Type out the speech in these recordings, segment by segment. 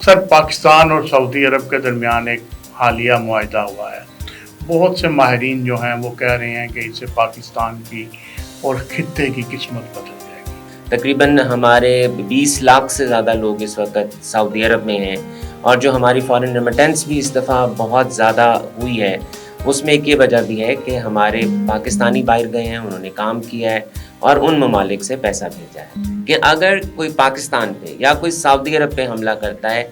Sir, Pakistan और Saudi अरब के दरमियान एक हालिया मुआहदा हुआ है। बहुत से माहिरीन जो हैं वो कह रहे हैं कि इससे पाकिस्तान की और खित्ते की किस्मत बदल जाएगी। तकरीबन हमारे 20 लाख से ज़्यादा लोग इस वक्त सऊदी अरब में हैं और जो हमारी फॉरेन रेमिटेंस भी इस दफ़ा बहुत ज़्यादा हुई है, उसमें एक ये वजह भी है कि हमारे पाकिस्तानी बाहर गए हैं, उन्होंने काम किया है और उन ममालिक से पैसा भेजा है कि अगर कोई पाकिस्तान पे या कोई सऊदी अरब पे हमला करता है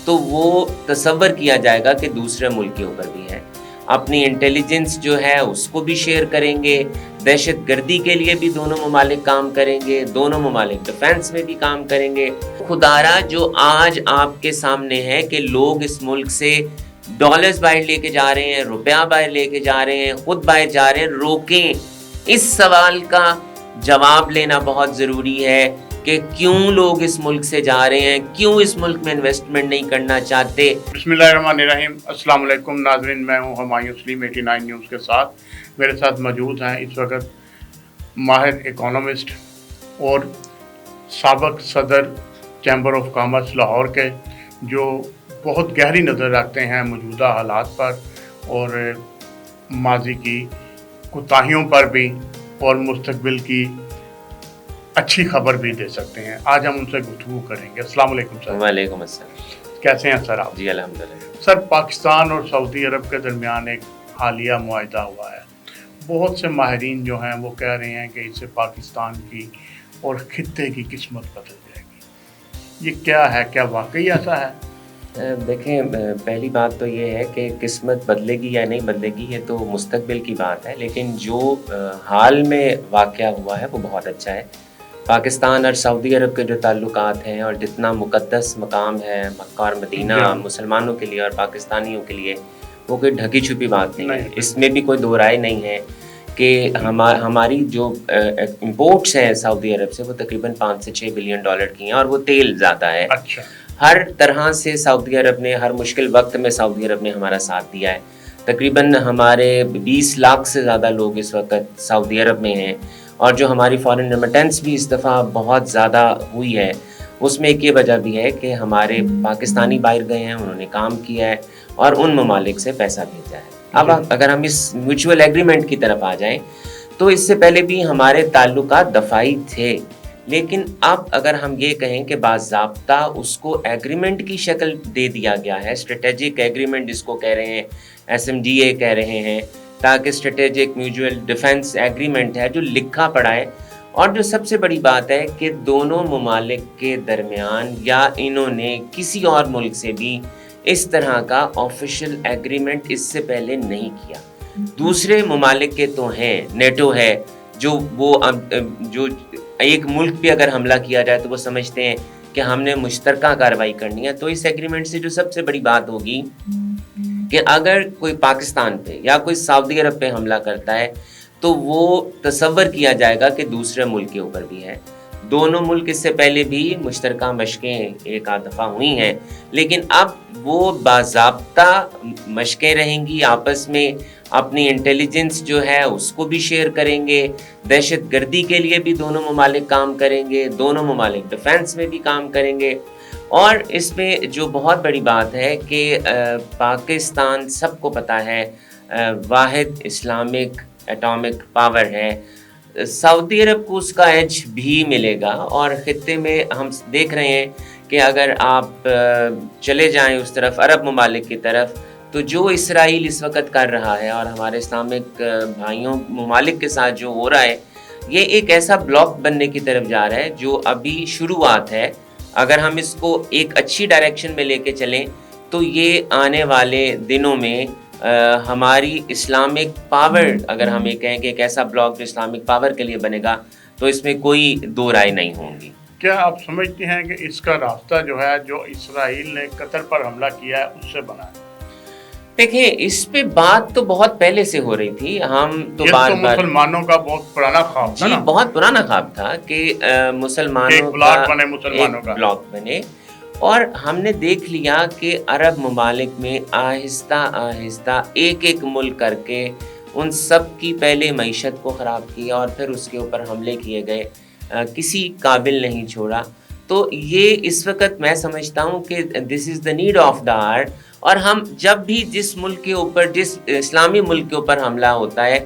तो वो तसव्वुर किया जाएगा कि दूसरे मुल्क के ऊपर भी है। अपनी इंटेलिजेंस जो है उसको भी शेयर करेंगे, दहशत गर्दी के लिए भी दोनों ममालिक काम करेंगे, दोनों ममालिक डिफेंस में भी काम करेंगे। खुदारा जो आज आपके सामने है कि लोग इस मुल्क से डॉलर्स बाहर लेके जा रहे हैं, रुपया बाहर लेके जा रहे हैं, खुद बाहर जा रहे हैं, रोकें। इस सवाल का जवाब लेना बहुत ज़रूरी है कि क्यों लोग इस मुल्क से जा रहे हैं, क्यों इस मुल्क में इन्वेस्टमेंट नहीं करना चाहते। बिस्मिल्लाहिर्रहमानिर्रहीम। अस्सलाम वालेकुम नाज़रीन, मैं हूँ हुमायूं सलीम 89 न्यूज़ के साथ। मेरे साथ मौजूद हैं इस वक्त माहिर इकोनॉमिस्ट और साबिक़ सदर चैम्बर ऑफ कॉमर्स लाहौर के, जो बहुत गहरी नज़र रखते हैं मौजूदा हालात पर और माजी की कोताहियों पर भी और मुस्तकबिल की अच्छी खबर भी दे सकते हैं। आज हम उनसे गुफ्तगू करेंगे। अस्सलाम वालेकुम सर। वालेकुम अस्सलाम। कैसे हैं सर आप? जी अल्हम्दुलिल्लाह। सर, पाकिस्तान और सऊदी अरब के दरमियान एक हालिया मुआहदा हुआ है। बहुत से माहिरीन जो हैं वो कह रहे हैं कि इससे पाकिस्तान की और खित्ते की किस्मत बदल जाएगी। ये क्या है, क्या वाकई ऐसा है? देखें, पहली बात तो ये है कि किस्मत बदलेगी या नहीं बदलेगी ये तो मुस्तकबिल की बात है, लेकिन जो हाल में वाक़या हुआ है वो बहुत अच्छा है। पाकिस्तान और सऊदी अरब के जो ताल्लुकात हैं और जितना मुक़द्दस मकाम है मक्का और मदीना मुसलमानों के लिए और पाकिस्तानियों के लिए, वो कोई ढकी छुपी बात नहीं है। इसमें भी कोई दो राय नहीं है कि हमारी जो इंपोर्ट्स हैं सऊदी अरब से वो तकरीबन 5 से 6 बिलियन डॉलर की हैं और वो तेल ज़्यादा है। अच्छा। हर तरह से सऊदी अरब ने, हर मुश्किल वक्त में सऊदी अरब ने हमारा साथ दिया है। तकरीबन हमारे 20 लाख से ज़्यादा लोग इस वक्त सऊदी अरब में हैं और जो हमारी फॉरेन रेमिटेंस भी इस दफ़ा बहुत ज़्यादा हुई है, उसमें एक ये वजह भी है कि हमारे पाकिस्तानी बाहर गए हैं, उन्होंने काम किया है और उन ममालिक से पैसा भेजा है। अब अगर हम इस म्यूचुअल एग्रीमेंट की तरफ आ जाएं तो इससे पहले भी हमारे ताल्लुकात दफ़ाई थे, लेकिन अब अगर हम ये कहें कि बाज़ाब्ता उसको एग्रीमेंट की शक्ल दे दिया गया है, स्ट्रेटेजिक एग्रीमेंट जिसको कह रहे हैं, SMDA कह रहे हैं, ताकि स्ट्रेटेजिक म्यूचुअल डिफेंस एग्रीमेंट है जो लिखा पड़ा है। और जो सबसे बड़ी बात है कि दोनों ममालिक के दरमियान या इन्होंने किसी और मुल्क से भी इस तरह का ऑफिशियल एग्रीमेंट इससे पहले नहीं किया। दूसरे ममालिक के तो हैं, नेटो है, जो वो जो एक मुल्क पे अगर हमला किया जाए तो वो समझते हैं कि हमने मुश्तरका कार्रवाई करनी है। तो इस एग्रीमेंट से जो सबसे बड़ी बात होगी कि अगर कोई पाकिस्तान पे या कोई सऊदी अरब पे हमला करता है तो वो तसव्वुर किया जाएगा कि दूसरे मुल्क के ऊपर भी है। दोनों मुल्क इससे पहले भी मुश्तरका मशकें एक आध दफ़ा हुई हैं, लेकिन अब वो बाज़ाब्ता मशकें रहेंगी, आपस में अपनी इंटेलिजेंस जो है उसको भी शेयर करेंगे, दहशत गर्दी के लिए भी दोनों ममालिक काम करेंगे, दोनों ममालिक डिफेंस में भी काम करेंगे। और इसमें जो बहुत बड़ी बात है कि पाकिस्तान सबको पता है वाहिद इस्लामिक एटॉमिक पावर है। सऊदी अरब को उसका एज भी मिलेगा और ख़ित्ते में हम देख रहे हैं कि अगर आप चले जाएं उस तरफ अरब ममालिक की तरफ, तो जो इसराइल इस वक्त कर रहा है और हमारे इस्लामिक भाइयों ममालिक के साथ जो हो रहा है, ये एक ऐसा ब्लॉक बनने की तरफ जा रहा है जो अभी शुरुआत है। अगर हम इसको एक अच्छी डायरेक्शन में लेके चलें तो ये आने वाले दिनों में हमारी इस्लामिक पावर, अगर हम ये कहें कि एक ऐसा ब्लॉक जो इस्लामिक पावर के लिए बनेगा, तो इसमें कोई दो राय नहीं होंगी। क्या आप समझते हैं कि इसका रास्ता जो है, जो इसराइल ने कतर पर हमला किया है, उससे बना है? देखिए, इस पे बात तो बहुत पहले से हो रही थी। हम तो बार बार, मुसलमानों का बहुत पुराना ख्वाब था ना? बहुत पुराना ख्वाब था कि मुसलमानों का ब्लॉक बने और हमने देख लिया कि अरब ममालिक में आहिस्ता आहिस्ता एक एक मुल्क करके उन सब की पहले मईशत को ख़राब किया और फिर उसके ऊपर हमले किए गए, किसी काबिल नहीं छोड़ा। تو یہ اس وقت میں سمجھتا ہوں کہ this is the need of the hour. اور ہم جب بھی جس ملک کے اوپر، جس اسلامی ملک کے اوپر حملہ ہوتا ہے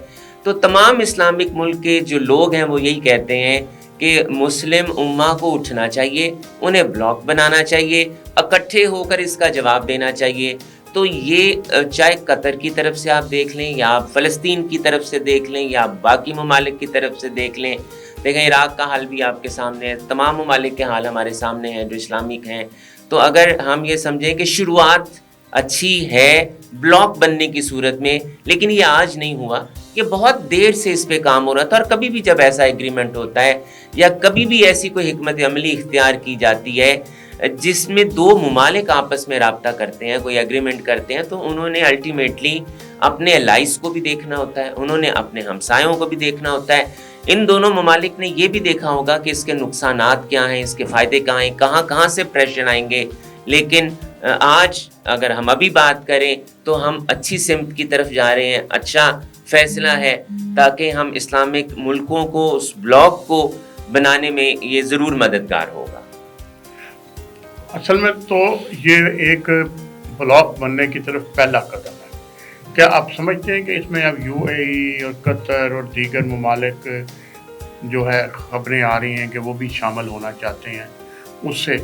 تو تمام اسلامک ملک کے جو لوگ ہیں وہ یہی کہتے ہیں کہ مسلم امہ کو اٹھنا چاہیے، انہیں بلاک بنانا چاہیے، اکٹھے ہو کر اس کا جواب دینا چاہیے. تو یہ چاہے قطر کی طرف سے آپ دیکھ لیں، یا آپ فلسطین کی طرف سے دیکھ لیں، یا باقی ممالک کی طرف سے دیکھ لیں. دیکھیں عراق کا حال بھی آپ کے سامنے ہے، تمام ممالک کے حال ہمارے سامنے ہیں جو اسلامک ہیں. تو اگر ہم یہ سمجھیں کہ شروعات اچھی ہے بلاک بننے کی صورت میں، لیکن یہ آج نہیں ہوا، یہ بہت دیر سے اس پہ کام ہو رہا تھا. اور کبھی بھی جب ایسا ایگریمنٹ ہوتا ہے یا کبھی بھی ایسی کوئی حکمت عملی اختیار کی جاتی ہے جس میں دو ممالک آپس میں رابطہ کرتے ہیں، کوئی ایگریمنٹ کرتے ہیں، تو انہوں نے الٹیمیٹلی اپنے الائز کو بھی دیکھنا ہوتا ہے، انہوں نے اپنے ہمسایوں کو بھی دیکھنا ہوتا ہے. ان دونوں ممالک نے یہ بھی دیکھا ہوگا کہ اس کے نقصانات کیا ہیں، اس کے فائدے کہاں ہیں، کہاں کہاں سے پریشر آئیں گے. لیکن آج اگر ہم ابھی بات کریں تو ہم اچھی سمت کی طرف جا رہے ہیں. اچھا فیصلہ ہے تاکہ ہم اسلامک ملکوں کو، اس بلاک کو بنانے میں یہ ضرور مددگار ہوگا. اصل میں تو یہ ایک بلاک بننے کی طرف پہلا قدم ہے. کیا آپ سمجھتے ہیں کہ اس میں اب یو اے ای اور قطر اور دیگر ممالک جو ہے خبریں آ رہی ہیں کہ وہ بھی شامل ہونا چاہتے ہیں اس سے؟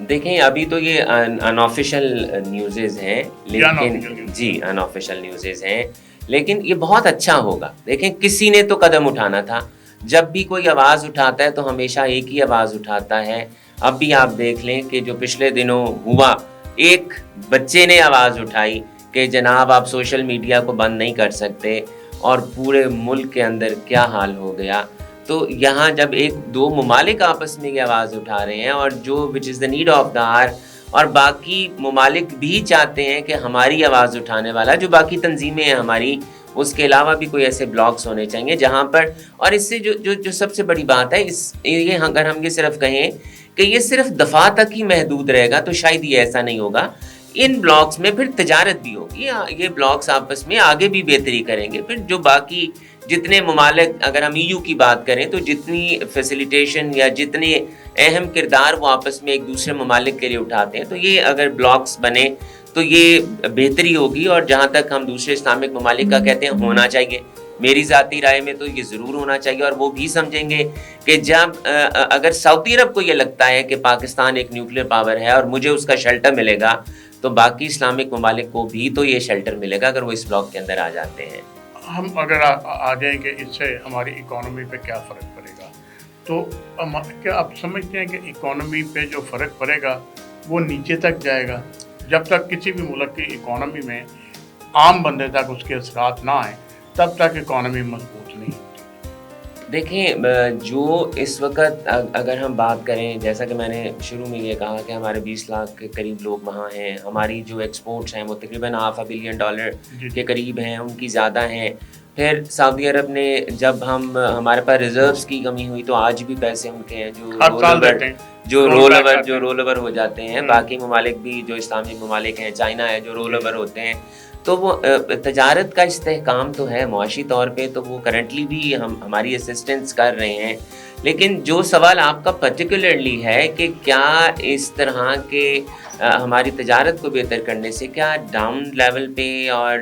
دیکھیں ابھی تو یہ ان آفیشیل نیوزز ہیں، لیکن جی ان آفیشیل نیوزز ہیں، لیکن یہ بہت اچھا ہوگا. دیکھیں کسی نے تو قدم اٹھانا تھا. جب بھی کوئی آواز اٹھاتا ہے تو ہمیشہ ایک ہی آواز اٹھاتا ہے. اب بھی آپ دیکھ لیں کہ جو پچھلے دنوں ہوا، ایک بچے نے آواز اٹھائی کہ جناب آپ سوشل میڈیا کو بند نہیں کر سکتے، اور پورے ملک کے اندر کیا حال ہو گیا. تو یہاں جب ایک دو ممالک آپس میں یہ آواز اٹھا رہے ہیں، اور جو which is the need of the hour, اور باقی ممالک بھی چاہتے ہیں کہ ہماری آواز اٹھانے والا، جو باقی تنظیمیں ہیں ہماری، اس کے علاوہ بھی کوئی ایسے بلاکس ہونے چاہیے جہاں پر، اور اس سے جو سب سے بڑی بات ہے، یہ اگر ہم یہ صرف کہیں کہ یہ صرف دفاع تک ہی محدود رہے گا تو شاید یہ ایسا نہیں ہوگا. ان بلاکس میں پھر تجارت بھی ہوگی، یہ بلاکس آپس میں آگے بھی بہتری کریں گے. پھر جو باقی جتنے ممالک، اگر ہم EU کی بات کریں تو جتنی فیسیلیٹیشن یا جتنے اہم کردار وہ آپس میں ایک دوسرے ممالک کے لیے اٹھاتے ہیں، تو یہ اگر بلاکس بنے تو یہ بہتری ہوگی. اور جہاں تک ہم دوسرے اسلامک ممالک کا کہتے ہیں، ہونا چاہیے، میری ذاتی رائے میں تو یہ ضرور ہونا چاہیے. اور وہ بھی سمجھیں گے کہ جب اگر سعودی عرب کو یہ لگتا ہے کہ پاکستان ایک نیوکلیر پاور ہے اور مجھے اس کا شیلٹر ملے گا، تو باقی اسلامک ممالک کو بھی تو یہ شیلٹر ملے گا اگر وہ اس بلاک کے اندر آ جاتے ہیں. ہم اگر آ جائیں کہ اس سے ہماری اکانومی پہ کیا فرق پڑے گا، تو کیا آپ سمجھتے ہیں کہ اکانومی پہ جو فرق پڑے گا وہ نیچے تک جائے گا؟ جب تک کسی بھی ملک کی اکانومی میں عام بندے تک اس کے اثرات نہ آئیں تب تک اکانومی مضبوط نہیں ہوتی. دیکھیں جو اس وقت اگر ہم بات کریں، جیسا کہ میں نے شروع میں یہ کہا کہ ہمارے 20 لاکھ کے قریب لوگ وہاں ہیں، ہماری جو ایکسپورٹس ہیں وہ تقریباً $500 بلین کے قریب ہیں، ان کی زیادہ ہیں. پھر سعودی عرب نے جب ہمارے پاس ریزروز کی کمی ہوئی تو آج بھی پیسے ان کے ہیں جو رول اوور ہو جاتے ہیں. باقی ممالک بھی جو اسلامی ممالک ہیں، چائنا ہے، جو رول اوور ہوتے ہیں. تو وہ تجارت کا استحکام تو ہے معاشی طور پہ، تو وہ کرنٹلی بھی ہماری اسسٹنس کر رہے ہیں. لیکن جو سوال آپ کا پرٹیکولرلی ہے کہ کیا اس طرح کے ہماری تجارت کو بہتر کرنے سے کیا ڈاؤن لیول پہ اور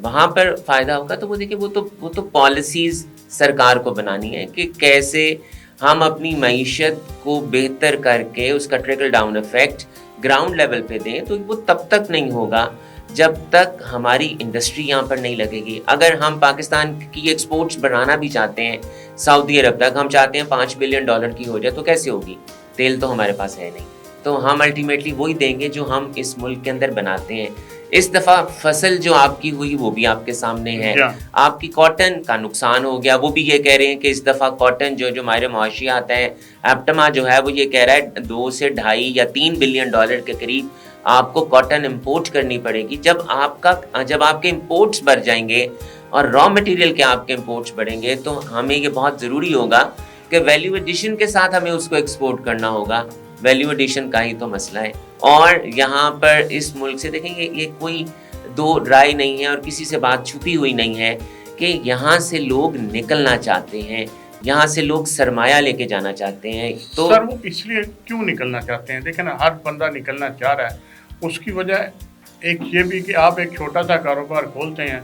وہاں پر فائدہ ہوگا، تو وہ دیکھیں وہ تو پالیسیز سرکار کو بنانی ہے کہ کیسے ہم اپنی معیشت کو بہتر کر کے اس کا ٹریکل ڈاؤن افیکٹ گراؤنڈ لیول پہ دیں. تو وہ تب تک نہیں ہوگا جب تک ہماری انڈسٹری یہاں پر نہیں لگے گی. اگر ہم پاکستان کی ایکسپورٹس بڑھانا بھی چاہتے ہیں سعودی عرب تک، ہم چاہتے ہیں $5 بلین کی ہو جائے، تو کیسے ہوگی؟ تیل تو ہمارے پاس ہے نہیں. تو ہم الٹیمیٹلی وہی دیں گے جو ہم اس ملک کے اندر بناتے ہیں. اس دفعہ فصل جو آپ کی ہوئی وہ بھی آپ کے سامنے ہے. آپ کی کاٹن کا نقصان ہو گیا، وہ بھی یہ کہہ رہے ہیں کہ اس دفعہ کاٹن جو ہمارے معاشیات ہیں، ایپٹما جو ہے وہ یہ کہہ رہا ہے 2 سے 2.5 یا $3 بلین کے قریب آپ کو کاٹن امپورٹ کرنی پڑے گی. جب آپ کے امپورٹس بڑھ جائیں گے اور را مٹیریل کے آپ کے امپورٹس بڑھیں گے، تو ہمیں یہ بہت ضروری ہوگا کہ ویلیو ایڈیشن کے ساتھ ہمیں اس کو ایکسپورٹ کرنا ہوگا. ویلیو ایڈیشن کا ہی تو مسئلہ ہے. اور یہاں پر اس ملک سے دیکھیں گے، یہ کوئی دو رائے نہیں ہے اور کسی سے بات چھپی ہوئی نہیں ہے کہ یہاں سے لوگ نکلنا چاہتے ہیں. यहाँ से लोग सरमाया लेके जाना चाहते हैं। तो सर वो इसलिए क्यों निकलना चाहते हैं? देखें ना, हर बंदा निकलना चाह रहा है, उसकी वजह एक ये भी कि आप एक छोटा सा कारोबार खोलते हैं,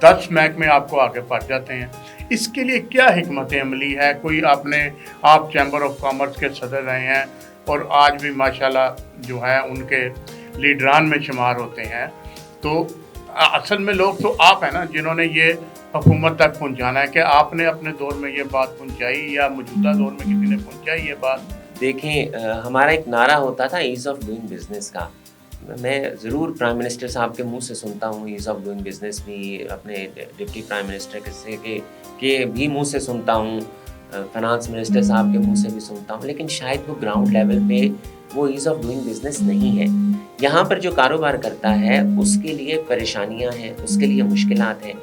10 महकमे आपको आगे पड़ जाते हैं। इसके लिए क्या हिकमत अमली है? कोई आप चैम्बर ऑफ कॉमर्स के सदर रहे हैं और आज भी माशाल्लाह जो है उनके लीडरान में शुमार होते हैं। तो असल में लोग तो आप हैं ना जिन्होंने ये हुकूमत तक पहुंचाना है। कि आपने अपने दौर में ये बात पहुंचाई या मौजूदा दौर में किसी ने पहुंचाई ये बात? देखें, हमारा एक नारा होता था ईज़ ऑफ डूइंग बिजनेस का। मैं ज़रूर प्राइम मिनिस्टर साहब के मुंह से सुनता हूँ ईज़ ऑफ डूइंग बिजनेस भी, अपने डिप्टी प्राइम मिनिस्टर के भी मुंह से सुनता हूँ, फाइनेंस मिनिस्टर साहब के मुंह से भी सुनता हूँ, लेकिन शायद वो ग्राउंड लेवल पे वो ईज़ ऑफ डूइंग बिजनेस नहीं है। यहाँ पर जो कारोबार करता है उसके लिए परेशानियाँ हैं, उसके लिए मुश्किलात हैं।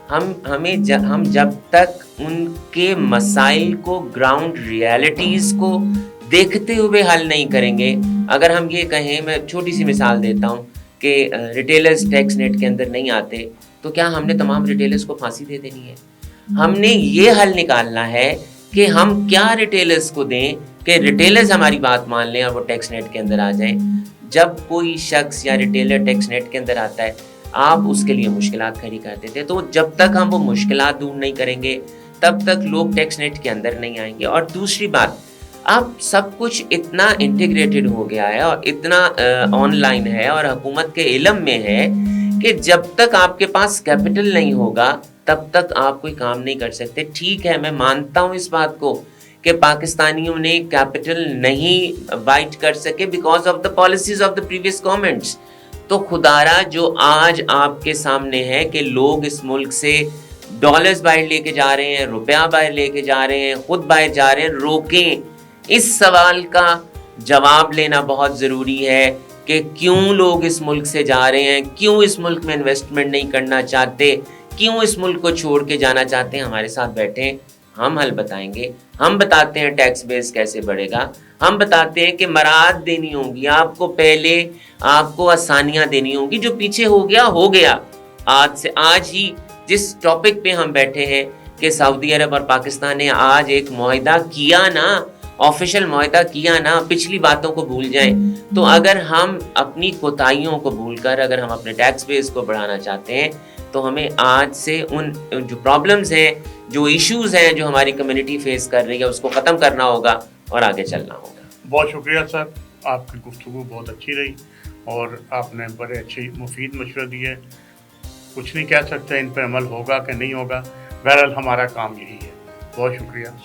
हम जब तक उनके मसाइल को, ग्राउंड रियलिटीज़ को देखते हुए हल नहीं करेंगे, अगर हम ये कहें, मैं छोटी सी मिसाल देता हूँ कि रिटेलर्स टैक्स नेट के अंदर नहीं आते, तो क्या हमने तमाम रिटेलर्स को फांसी दे देनी है? हमने ये हल निकालना है कि हम क्या रिटेलर्स को दें कि रिटेलर्स हमारी बात मान लें और वो टैक्स नेट के अंदर आ जाएं। जब कोई शख्स या रिटेलर टैक्स नेट के अंदर आता है, आप उसके लिए मुश्किलात खड़ी कर देते हैं। तो जब तक हम वो मुश्किलात दूर नहीं करेंगे तब तक लोग टैक्स नेट के अंदर नहीं आएंगे। और दूसरी बात, अब सब कुछ इतना इंटीग्रेटेड हो गया है और इतना ऑनलाइन है और हुकूमत के इल्म में है कि जब तक आपके पास कैपिटल नहीं होगा तब तक आप कोई काम नहीं कर सकते। ठीक है, मैं मानता हूँ इस बात को कि पाकिस्तानियों ने कैपिटल नहीं बाइट कर सके because of the policies of the previous governments. तो खुदारा जो आज आपके सामने है कि लोग इस मुल्क से डॉलर्स बाहर लेके जा रहे हैं, रुपया बाहर लेके जा रहे हैं, खुद बाहर जा रहे हैं, रोकें। इस सवाल का जवाब लेना बहुत ज़रूरी है कि क्यों लोग इस मुल्क से जा रहे हैं, क्यों इस मुल्क में इन्वेस्टमेंट नहीं करना चाहते, क्यों इस मुल्क को छोड़ के जाना चाहते हैं। हमारे साथ बैठें, हम हल बताएंगे। हम बताते हैं टैक्स बेस कैसे बढ़ेगा, हम बताते हैं कि मराहत देनी होगी आपको, पहले आपको आसानियाँ देनी होगी। जो पीछे हो गया। आज ही जिस टॉपिक पे हम बैठे हैं कि सऊदी अरब और पाकिस्तान ने आज एक मुआहिदा किया ना, ऑफिशियल मुआहिदा किया ना, पिछली बातों को भूल जाएं। तो अगर हम अपनी कोताहियों को भूलकर अगर हम अपने टैक्स बेस को बढ़ाना चाहते हैं तो हमें आज से उन जो प्रॉब्लम्स हैं, जो इश्यूज हैं जो हमारी कम्युनिटी फेस कर रही है, उसको ख़त्म करना होगा और आगे चलना होगा। बहुत शुक्रिया सर, आपकी गुफ्तगू बहुत अच्छी रही और आपने बड़े अच्छे मुफीद मशवरे दिए। कुछ नहीं कह सकते इन पर अमल होगा कि नहीं होगा, बहरहाल हमारा काम यही है। बहुत शुक्रिया।